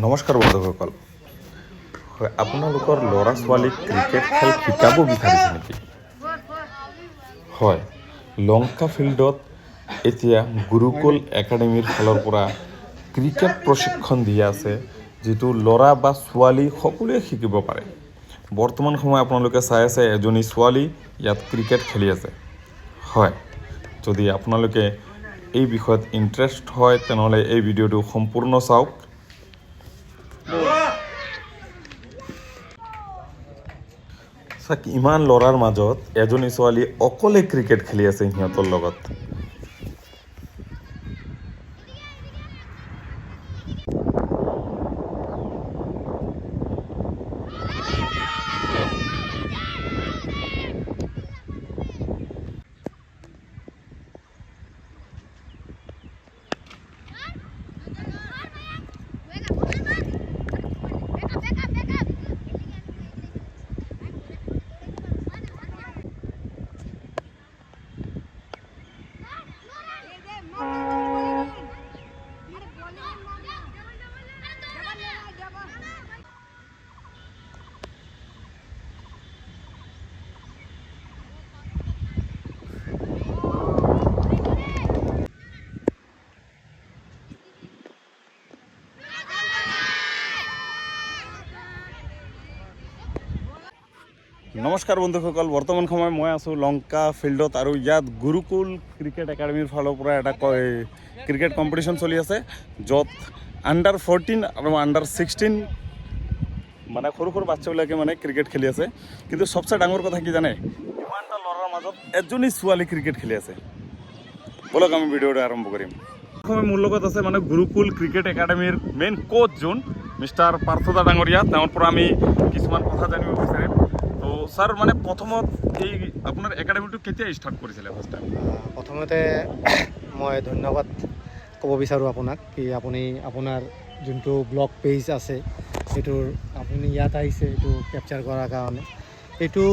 নমস্কাৰ বন্ধুসকল, হয় আপোনালোকৰ ল'ৰা ছোৱালীক ক্ৰিকেট খেল শিকাব বিচাৰিছে নেকি? হয়, লংকা ফিল্ডত এতিয়া গুৰুকুল একাডেমীৰ ফালৰ পৰা ক্ৰিকেট প্ৰশিক্ষণ দি আছে, যিটো ল'ৰা বা ছোৱালী সকলোৱে শিকিব পাৰে। বৰ্তমান সময় আপোনালোকে চাই আছে এজনী ছোৱালী ইয়াত ক্ৰিকেট খেলি আছে। হয়, যদি আপোনালোকে এই বিষয়ত ইণ্টাৰেষ্ট হয় তেনেহ'লে এই ভিডিঅ'টো সম্পূৰ্ণ চাওক। চাওক, ইমান ল'ৰাৰ মাজত এজনী ছোৱালী অকলে ক্ৰিকেট খেলি আছে সিহঁতৰ লগত। নমস্কাৰ বন্ধুসকল, বৰ্তমান সময় মই আছোঁ লংকা ফিল্ডত আৰু ইয়াত গুৰুকুল ক্ৰিকেট একাডেমীৰ ফালৰ পৰা এটা ক্ৰিকেট কম্পিটিশ্যন চলি আছে, য'ত আণ্ডাৰ-14 আৰু আণ্ডাৰ-16 মানে সৰু সৰু বাচ্চাবিলাকে মানে ক্ৰিকেট খেলি আছে। কিন্তু সবচে ডাঙৰ কথা কি জানে, ইমানটা ল'ৰাৰ মাজত এজনী ছোৱালী ক্ৰিকেট খেলি আছে। বলক আমি ভিডিঅ'টো আৰম্ভ কৰিম। মোৰ লগত আছে মানে গুৰুকুল ক্ৰিকেট একাডেমীৰ মেইন কোচ যোন মিষ্টাৰ পাৰ্থদা ডাঙৰীয়া, তেওঁৰ পৰা আমি কিছুমান কথা জানিব বিচাৰিম। তো স্যাৰ, মানে প্ৰথমত এই আপোনাৰ একাডেমিটো কেতিয়া ষ্টাৰ্ট কৰিছিলে ফাৰ্ষ্ট টাইম? প্ৰথমতে মই ধন্যবাদ ক'ব বিচাৰোঁ আপোনাক, কি আপুনি আপোনাৰ যোনটো ব্লগ পেজ আছে সেইটোৰ আপুনি ইয়াত আহিছে এইটো কেপচাৰ কৰাৰ কাৰণে। এইটো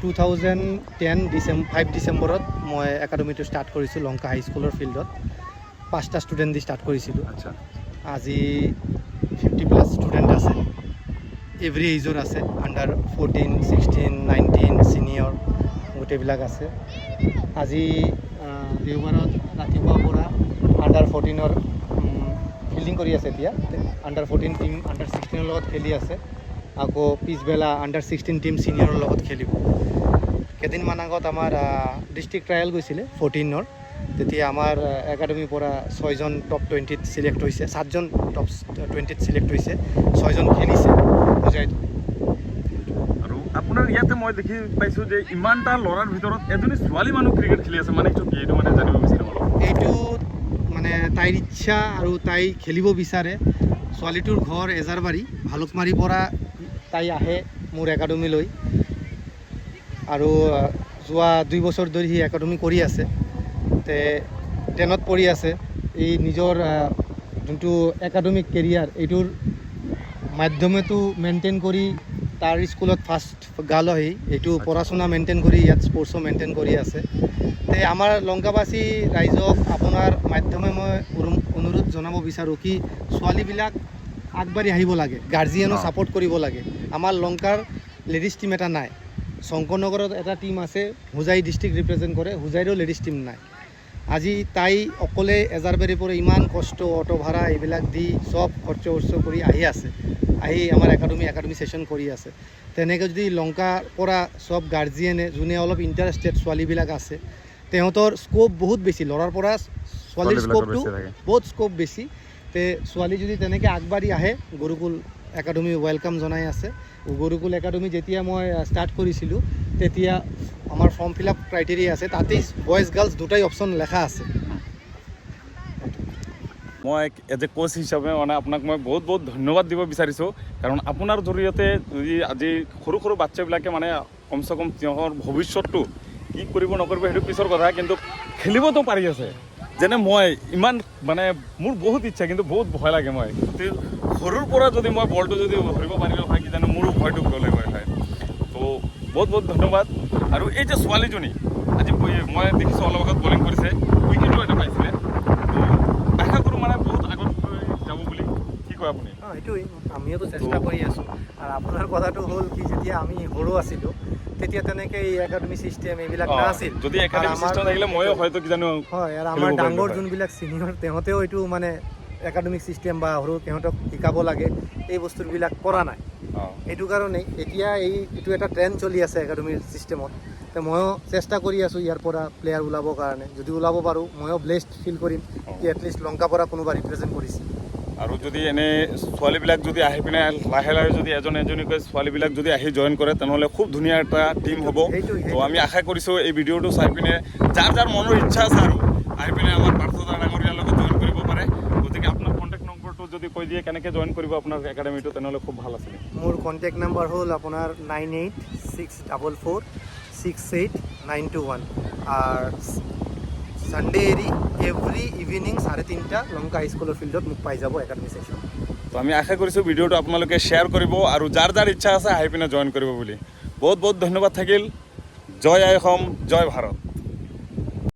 2010 5 ডিচেম্বৰত মই একাডেমিটো ষ্টাৰ্ট কৰিছোঁ লংকা হাইস্কুলৰ ফিল্ডত। 5টা ষ্টুডেণ্ট দি ষ্টাৰ্ট কৰিছিলোঁ। আচ্ছা, আজি 50+ ষ্টুডেণ্ট আছে, এভৰি এইজৰ আছে, আণ্ডাৰ-14, 16, 19 ছিনিয়ৰ গোটেইবিলাক আছে। আজি দেওবাৰত ৰাতিপুৱাৰ পৰা আণ্ডাৰ-14ৰ ফিল্ডিং কৰি আছে। এতিয়া আণ্ডাৰ-14 টীম আণ্ডাৰ-16ৰ লগত খেলি আছে, আকৌ পিছবেলা আণ্ডাৰ-16 টীম ছিনিয়ৰৰ লগত খেলিব। কেইদিনমান আগত আমাৰ ডিষ্ট্ৰিক্ট ট্ৰায়েল গৈছিলে 14ৰ, তেতিয়া আমাৰ একাডেমীৰ পৰা 6জন টপ 20ত চিলেক্ট হৈছে, 7জন টপ 20ত চিলেক্ট হৈছে, 6জন খেলিছে। আৰু আপোনাৰ ইয়াতে মই দেখি পাইছোঁ যে ইমানটা ল'ৰাৰ ভিতৰত এজনী ছোৱালী মানুহ ক্ৰিকেট খেলি আছে, মানে এইটো কি, এইটো মানে জানিব বিচাৰিম অলপ। এইটো মানে তাইৰ ইচ্ছা আৰু তাই খেলিব বিচাৰে। ছোৱালীটোৰ ঘৰ এজাৰবাৰী, ভালুকমাৰীৰ পৰা তাই আহে মোৰ একাডেমীলৈ, আৰু যোৱা 2 বছৰ ধৰি সি একাডেমী কৰি আছে। 10ত পঢ়ি আছে। এই নিজৰ যোনটো একাডেমিক কেৰিয়াৰ এইটোৰ মাধ্যমেতো মেইনটেইন কৰি তাৰ স্কুলত ফাৰ্ষ্ট গাৰ্ল হৈ এইটো পঢ়া শুনা মেইনটেইন কৰি ইয়াত স্পৰ্টছো মেইনটেইন কৰি আছে। আমাৰ লংকাবাসী ৰাইজক আপোনাৰ মাধ্যমে মই অনুৰোধ জনাব বিচাৰোঁ কি ছোৱালীবিলাক আগবাঢ়ি আহিব লাগে, গাৰ্জিয়ানো ছাপোৰ্ট কৰিব লাগে। আমাৰ লংকাৰ লেডিজ টিম এটা নাই, শংকৰনগৰত এটা টিম আছে, হোজাই ডিষ্ট্ৰিক্ট ৰিপ্ৰেজেণ্ট কৰে, হোজাইৰো লেডিজ টিম নাই। আজি তাই অকলে এজাৰবাৰীৰ পৰা ইমান কষ্ট, অটো ভাড়া এইবিলাক দি চব খৰচ কৰি আহি আছে, আহি আমাৰ একাডেমি ছেশ্যন কৰি আছে। তেনেকৈ যদি লংকাৰ পৰা চব গাৰ্জিয়ানে যোনে অলপ ইণ্টাৰেষ্টেড ছোৱালীবিলাক আছে, তেহঁতৰ স্ক'প বহুত বেছি, ল'ৰাৰ পৰা ছোৱালীৰ স্ক'পটো বহুত স্ক'প বেছি। ছোৱালী যদি তেনেকৈ আগবাঢ়ি আহে, গুৰুকুল একাডেমি ৱেলকাম জনাই আছে। গুৰুকুল একাডেমি যেতিয়া মই ষ্টাৰ্ট কৰিছিলোঁ তেতিয়া আমাৰ ফৰ্ম ফিল আপ ক্ৰাইটেৰিয়া আছে, তাতেই বইজ গাৰ্লছ দুটাই অপশ্যন লেখা আছে। মই এজ এ কোচ হিচাপে মানে আপোনাক মই বহুত বহুত ধন্যবাদ দিব বিচাৰিছোঁ, কাৰণ আপোনাৰ জৰিয়তে যদি আজি সৰু সৰু বাচ্চাবিলাকে মানে কমচে কম তেওঁৰ ভৱিষ্যতটো কি কৰিব নকৰিব সেইটো পিছৰ কথা, কিন্তু খেলিবতো পাৰি আছে। যেনে মই ইমান মানে মোৰ বহুত ইচ্ছা, কিন্তু বহুত ভয় লাগে। মই সৰুৰ পৰা যদি মই বলটো যদি ধৰিব পাৰিলোঁ হয়, কিজানি মোৰো ভয়টো গ'লে হয়। তো বহুত বহুত ধন্যবাদ। আৰু এই যে ছোৱালীজনী আজি মই দেখিছোঁ অলপ আগত বলিং কৰিছে, উইকেটো এটা পাইছিলে। তো আশা কৰোঁ মানে বহুত আগত যাব বুলি। বিষয় আপুনি সেইটোৱেই আমিওতো চেষ্টা কৰি আছোঁ আৰু আপোনাৰ কথাটো হ'ল কি যেতিয়া আমি সৰু আছিলোঁ তেতিয়া তেনেকৈ এই একাডেমি চিষ্টেম এইবিলাক নাছিল যদি একাডেমি চিষ্টেম থাকিলে ময়ো হয়তো কিজানো হয় আৰু আমাৰ ডাঙৰ যোনবিলাক চিনিয়ৰ তেওঁলোকেও এইটো মানে একাডেমিক চিষ্টেম বা সৰু সিহঁতক শিকাব লাগে এই বস্তুবিলাক কৰা নাই সেইটো কাৰণেই এতিয়া এইটো এটা ট্ৰেণ্ড চলি আছে একাডেমিৰ চিষ্টেমত তো ময়ো চেষ্টা কৰি আছোঁ ইয়াৰ পৰা প্লেয়াৰ ওলাবৰ কাৰণে যদি ওলাব পাৰোঁ ময়ো ব্লেছড ফিল কৰিম কি এটলিষ্ট লংকাৰ পৰা কোনোবা ৰিপ্ৰেজেণ্ট কৰিছে আৰু যদি এনে ছোৱালীবিলাক যদি আহি পিনে লাহে লাহে যদি এজনীকৈ ছোৱালীবিলাক যদি আহি জইন কৰে তেনেহ'লে খুব ধুনীয়া এটা টিম হ'ব তো আমি আশা কৰিছোঁ এই ভিডিঅ'টো চাই পিনে যাৰ যাৰ মনৰ ইচ্ছা আছে আৰু আহি পিনে আমাৰ পাৰ্থদা ডাঙৰীয়াৰ লগত জইন কৰিব পাৰে গতিকে আপোনাৰ কণ্টেক্ট নম্বৰটো যদি কৈ দিয়ে কেনেকৈ জইন কৰিব আপোনাৰ একাডেমিটো তেনেহ'লে খুব ভাল আছিলে মোৰ কণ্টেক্ট নম্বৰ হ'ল আপোনাৰ 9864468921 আৰু সানডে এৰি এভৰি ইভিনিং 3:30 লংকা হাইস্কুলৰ ফিল্ডত মোক পাই যাব একাডেমি ছেকশ্যন তো আমি আশা কৰিছোঁ ভিডিঅ'টো আপোনালোকে শ্বেয়াৰ কৰিব আৰু যাৰ যাৰ ইচ্ছা আছে আহি পিনে জইন কৰিব বুলি বহুত বহুত ধন্যবাদ থাকিল জয় আই অসম জয় ভাৰত